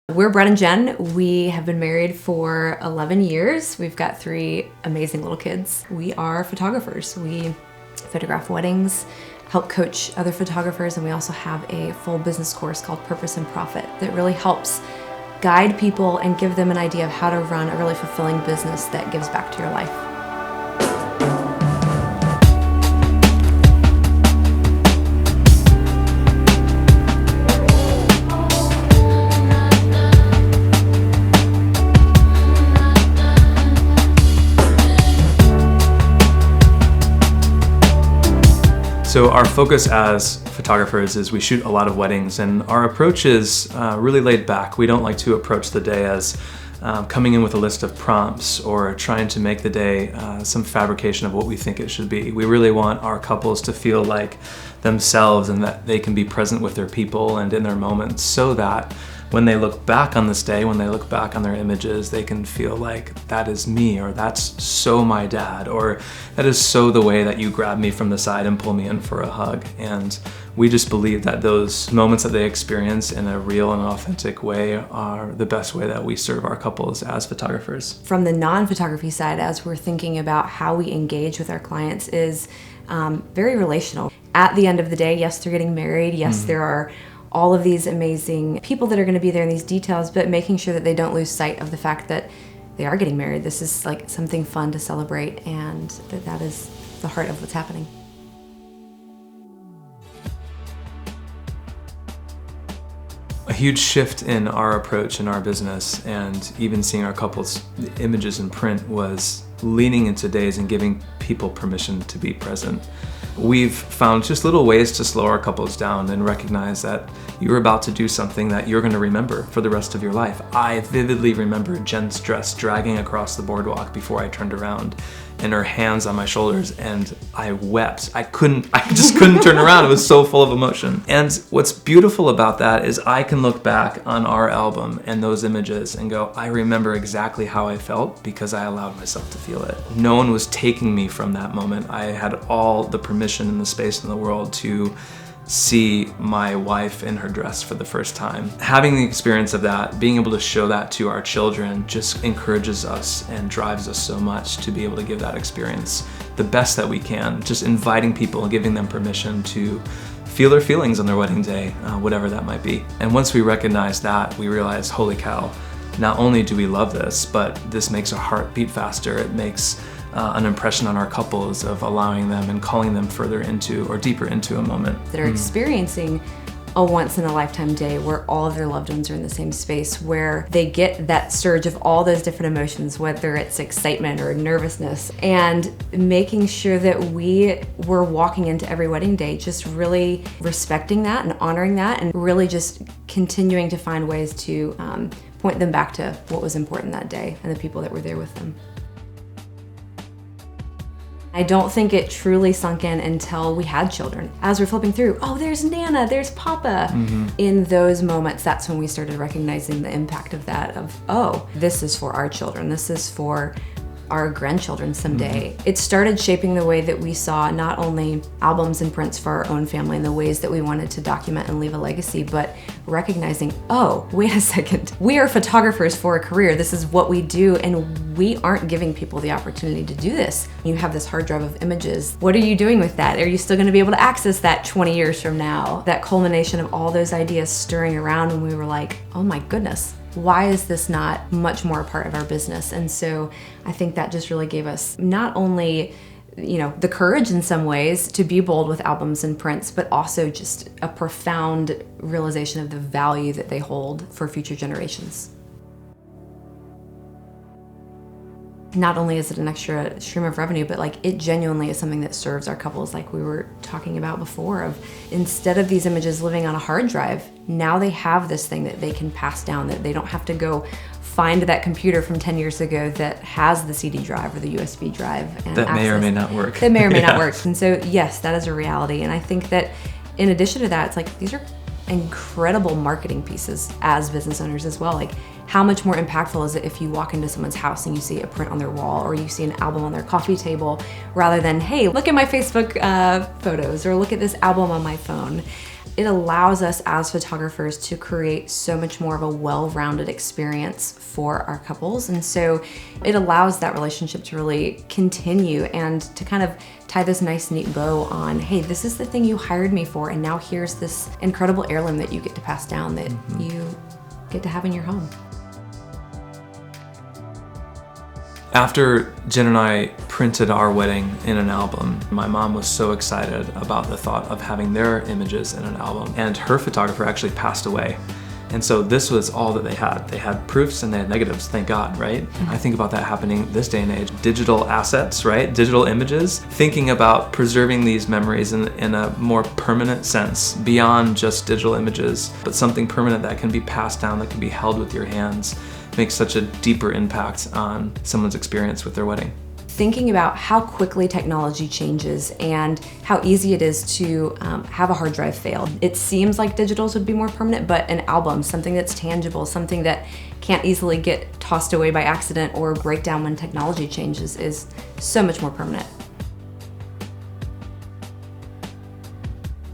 We're Brett and Jen. We have been married for 11 years. We've got 3 amazing little kids. We are photographers. We photograph weddings, help coach other photographers, and we also have a full business course called Purpose and Profit that really helps guide people and give them an idea of how to run a really fulfilling business that gives back to your life. So our focus as photographers is we shoot a lot of weddings, and our approach is really laid back. We don't like to approach the day as coming in with a list of prompts or trying to make the day some fabrication of what we think it should be. We really want our couples to feel like themselves and that they can be present with their people and in their moments, so that when they look back on this day, when they look back on their images, they can feel like that is me, or that's so my dad, or that is so the way that you grab me from the side and pull me in for a hug. And we just believe that those moments that they experience in a real and authentic way are the best way that we serve our couples as photographers. From the non-photography side, as we're thinking about how we engage with our clients, is very relational. At the end of the day, yes, they're getting married. Yes, there are all of these amazing people that are going to be there in these details, but making sure that they don't lose sight of the fact that they are getting married. This is like something fun to celebrate, and that is the heart of what's happening. A huge shift in our approach in our business, and even seeing our couples' images in print, was leaning into days and giving people permission to be present. We've found just little ways to slow our couples down and recognize that you're about to do something that you're going to remember for the rest of your life. I vividly remember Jen's dress dragging across the boardwalk before I turned around, and her hands on my shoulders, and I wept. I just couldn't turn around. It was so full of emotion. And what's beautiful about that is I can look back on our album and those images and go, I remember exactly how I felt because I allowed myself to feel it. No one was taking me from that moment. I had all the permission and the space in the world to see my wife in her dress for the first time. Having the experience of that, being able to show that to our children, just encourages us and drives us so much to be able to give that experience the best that we can. Just inviting people and giving them permission to feel their feelings on their wedding day, whatever that might be. And once we recognize that, we realize, holy cow, not only do we love this, but this makes our heart beat faster. It makes an impression on our couples of allowing them and calling them further into or deeper into a moment. That are experiencing a once-in-a-lifetime day where all of their loved ones are in the same space, where they get that surge of all those different emotions, whether it's excitement or nervousness, and making sure that we were walking into every wedding day just really respecting that and honoring that, and really just continuing to find ways to point them back to what was important that day and the people that were there with them. I don't think it truly sunk in until we had children. As we're flipping through, oh, there's Nana, there's Papa. In those moments, that's when we started recognizing the impact of that, of, oh, this is for our children. This is for our grandchildren someday. It started shaping the way that we saw not only albums and prints for our own family and the ways that we wanted to document and leave a legacy, but recognizing, oh, wait a second, we are photographers for a career. This is what we do, and we aren't giving people the opportunity to do this. You have this hard drive of images. What are you doing with that? Are you still gonna be able to access that 20 years from now? That culmination of all those ideas stirring around when we were like, oh my goodness, why is this not much more a part of our business? And so I think that just really gave us not only, the courage in some ways to be bold with albums and prints, but also just a profound realization of the value that they hold for future generations. Not only is it an extra stream of revenue, but it genuinely is something that serves our couples, like we were talking about before, of instead of these images living on a hard drive, now they have this thing that they can pass down, that they don't have to go find that computer from 10 years ago that has the CD drive or the USB drive. And that may or may not work. That may or may not work. And so, yes, that is a reality. And I think that in addition to that, it's these are incredible marketing pieces as business owners as well. How much more impactful is it if you walk into someone's house and you see a print on their wall, or you see an album on their coffee table, rather than, hey, look at my Facebook photos, or look at this album on my phone. it allows us as photographers to create so much more of a well-rounded experience for our couples. And so it allows that relationship to really continue and to kind of tie this nice, neat bow on, hey, this is the thing you hired me for, and now here's this incredible heirloom that you get to pass down that you get to have in your home. After Jen and I printed our wedding in an album, my mom was so excited about the thought of having their images in an album, and her photographer actually passed away. And so this was all that they had. They had proofs and they had negatives, thank God, right? I think about that happening this day and age. Digital assets, right? Digital images. Thinking about preserving these memories in a more permanent sense, beyond just digital images, but something permanent that can be passed down, that can be held with your hands, makes such a deeper impact on someone's experience with their wedding. Thinking about how quickly technology changes and how easy it is to have a hard drive fail. It seems like digitals would be more permanent, but an album, something that's tangible, something that can't easily get tossed away by accident or break down when technology changes, is so much more permanent.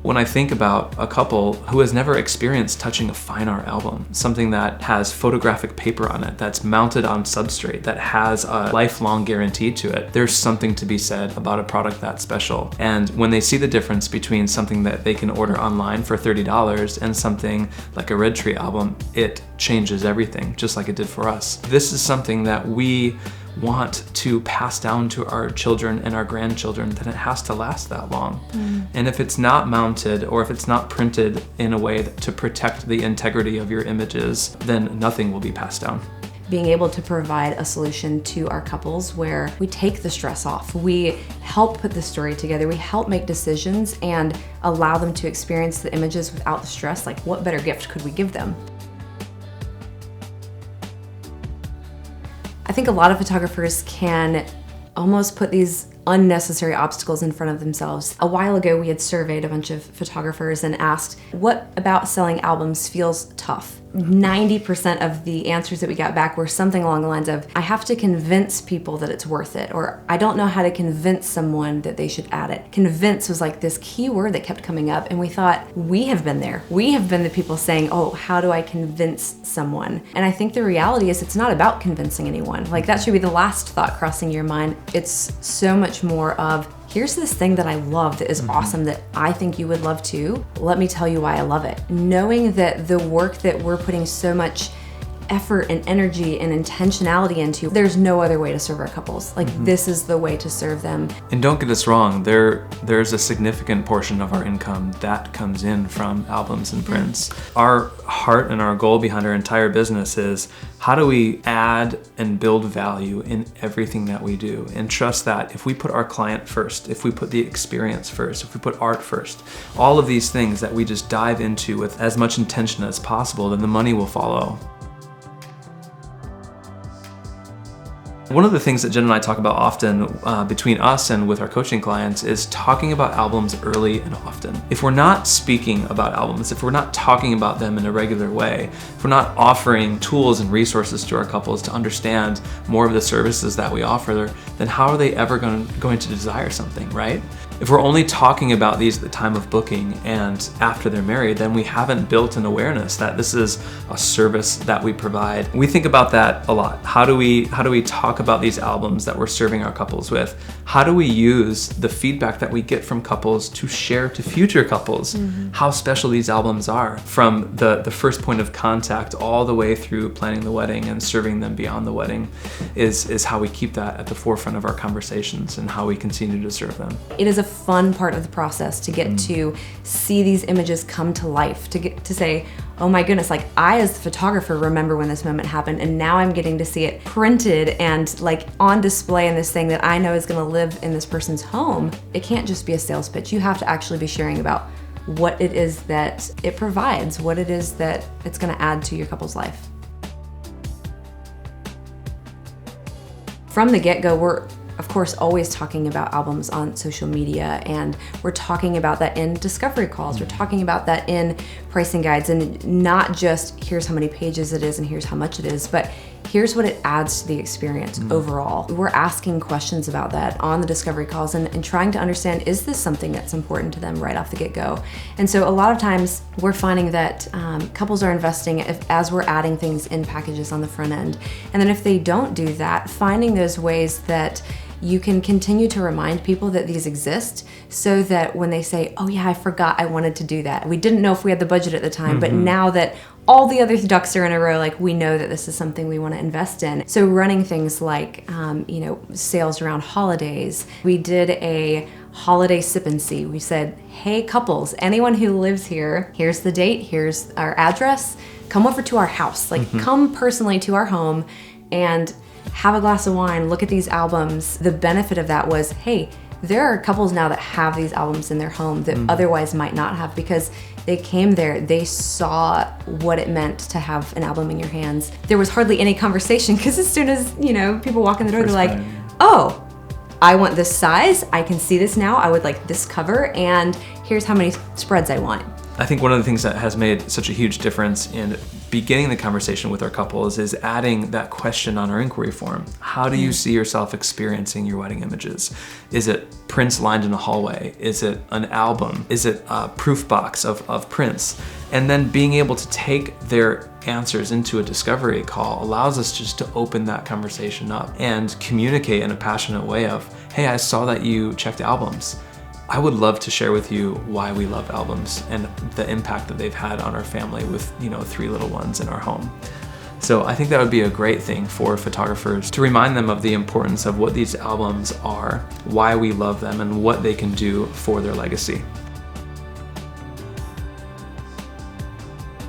When I think about a couple who has never experienced touching a fine art album, something that has photographic paper on it, that's mounted on substrate, that has a lifelong guarantee to it, there's something to be said about a product that special. And when they see the difference between something that they can order online for $30 and something like a RedTree album, it changes everything, just like it did for us. This is something that we want to pass down to our children and our grandchildren, then it has to last that long. And if it's not mounted, or if it's not printed in a way to protect the integrity of your images, then nothing will be passed down. Being able to provide a solution to our couples where we take the stress off, we help put the story together, we help make decisions and allow them to experience the images without the stress. Like, what better gift could we give them? I think a lot of photographers can almost put these unnecessary obstacles in front of themselves. A while ago, we had surveyed a bunch of photographers and asked, what about selling albums feels tough? 90% of the answers that we got back were something along the lines of, I have to convince people that it's worth it, or I don't know how to convince someone that they should add it. Convince was like this key word that kept coming up, and we thought, we have been there. We have been the people saying, oh, how do I convince someone? And I think the reality is it's not about convincing anyone. Like, that should be the last thought crossing your mind. It's so much more of, here's this thing that I love that is awesome that I think you would love too. Let me tell you why I love it. Knowing that the work that we're putting so much effort and energy and intentionality into, there's no other way to serve our couples. Like, this is the way to serve them. And don't get us wrong, there's a significant portion of our income that comes in from albums and prints. Our heart and our goal behind our entire business is, how do we add and build value in everything that we do? And trust that if we put our client first, if we put the experience first, if we put art first, all of these things that we just dive into with as much intention as possible, then the money will follow. One of the things that Jen and I talk about often between us and with our coaching clients is talking about albums early and often. If we're not speaking about albums, if we're not talking about them in a regular way, if we're not offering tools and resources to our couples to understand more of the services that we offer, then how are they ever going to desire something, right? If we're only talking about these at the time of booking and after they're married, then we haven't built an awareness that this is a service that we provide. We think about that a lot. How do we talk about these albums that we're serving our couples with? How do we use the feedback that we get from couples to share to future couples how special these albums are, from the first point of contact all the way through planning the wedding and serving them beyond the wedding is how we keep that at the forefront of our conversations and how we continue to serve them. It is a fun part of the process to get to see these images come to life, to get to say, oh my goodness, like, I as the photographer remember when this moment happened, and now I'm getting to see it printed and like on display in this thing that I know is going to live in this person's home. It can't just be a sales pitch. You have to actually be sharing about what it is that it provides, what it is that it's going to add to your couple's life. From the get-go, we're of course, always talking about albums on social media, and we're talking about that in discovery calls. We're talking about that in pricing guides, and not just here's how many pages it is and here's how much it is, but here's what it adds to the experience overall. We're asking questions about that on the discovery calls and trying to understand, is this something that's important to them right off the get-go? And so a lot of times we're finding that couples are investing as we're adding things in packages on the front end. And then if they don't do that, finding those ways that you can continue to remind people that these exist, so that when they say, oh yeah, I forgot I wanted to do that. We didn't know if we had the budget at the time, but now that all the other ducks are in a row, like, we know that this is something we want to invest in. So running things like, sales around holidays. We did a holiday sip and see. We said, hey couples, anyone who lives here, here's the date, here's our address, come over to our house. Like, come personally to our home and have a glass of wine, look at these albums. The benefit of that was, hey, there are couples now that have these albums in their home that otherwise might not have, because they came there, they saw what it meant to have an album in your hands. There was hardly any conversation, because as soon as, people walk in the door, they're like, oh, I want this size, I can see this now, I would like this cover, and here's how many spreads I want. I think one of the things that has made such a huge difference in beginning the conversation with our couples is adding that question on our inquiry form. How do you see yourself experiencing your wedding images? Is it prints lined in a hallway? Is it an album? Is it a proof box of prints? And then being able to take their answers into a discovery call allows us just to open that conversation up and communicate in a passionate way of, hey, I saw that you checked albums. I would love to share with you why we love albums and the impact that they've had on our family with, 3 little ones in our home. So I think that would be a great thing for photographers to remind them of the importance of what these albums are, why we love them, and what they can do for their legacy.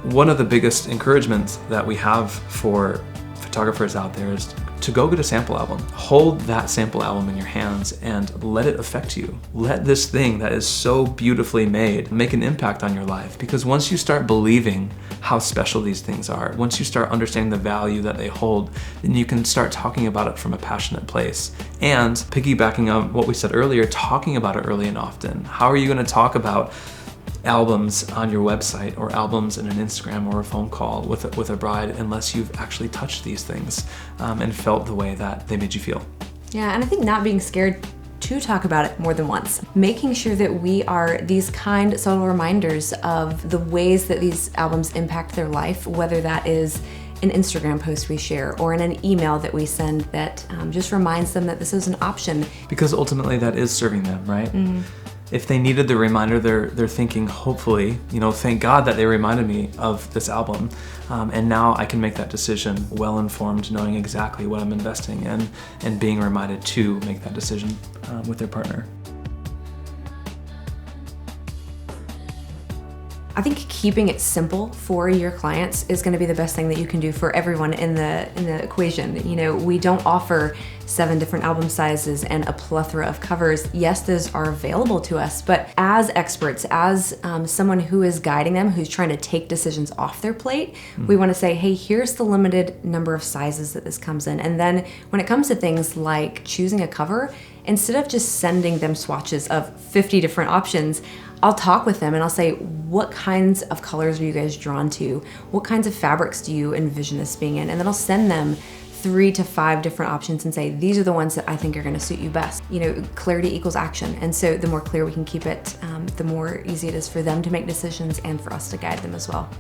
One of the biggest encouragements that we have for photographers out there is to go get a sample album. Hold that sample album in your hands and let it affect you. Let this thing that is so beautifully made make an impact on your life, because once you start believing how special these things are, once you start understanding the value that they hold, then you can start talking about it from a passionate place. And piggybacking on what we said earlier, talking about it early and often. How are you going to talk about albums on your website or albums in an Instagram or a phone call with a bride unless you've actually touched these things and felt the way that they made you feel? Yeah, and I think not being scared to talk about it more than once. Making sure that we are these kind, subtle reminders of the ways that these albums impact their life, whether that is an Instagram post we share or in an email that we send that just reminds them that this is an option. Because ultimately that is serving them, right? If they needed the reminder, they're thinking, hopefully, thank God that they reminded me of this album. And now I can make that decision well-informed, knowing exactly what I'm investing in and being reminded to make that decision with their partner. I think keeping it simple for your clients is going to be the best thing that you can do for everyone in the equation. We don't offer 7 different album sizes and a plethora of covers. Yes, those are available to us, but as experts, as someone who is guiding them, who's trying to take decisions off their plate, we want to say, hey, here's the limited number of sizes that this comes in. And then when it comes to things like choosing a cover, instead of just sending them swatches of 50 different options, I'll talk with them and I'll say, what kinds of colors are you guys drawn to? What kinds of fabrics do you envision this being in? And then I'll send them 3 to 5 different options and say, these are the ones that I think are going to suit you best. Clarity equals action. And so the more clear we can keep it, the more easy it is for them to make decisions and for us to guide them as well.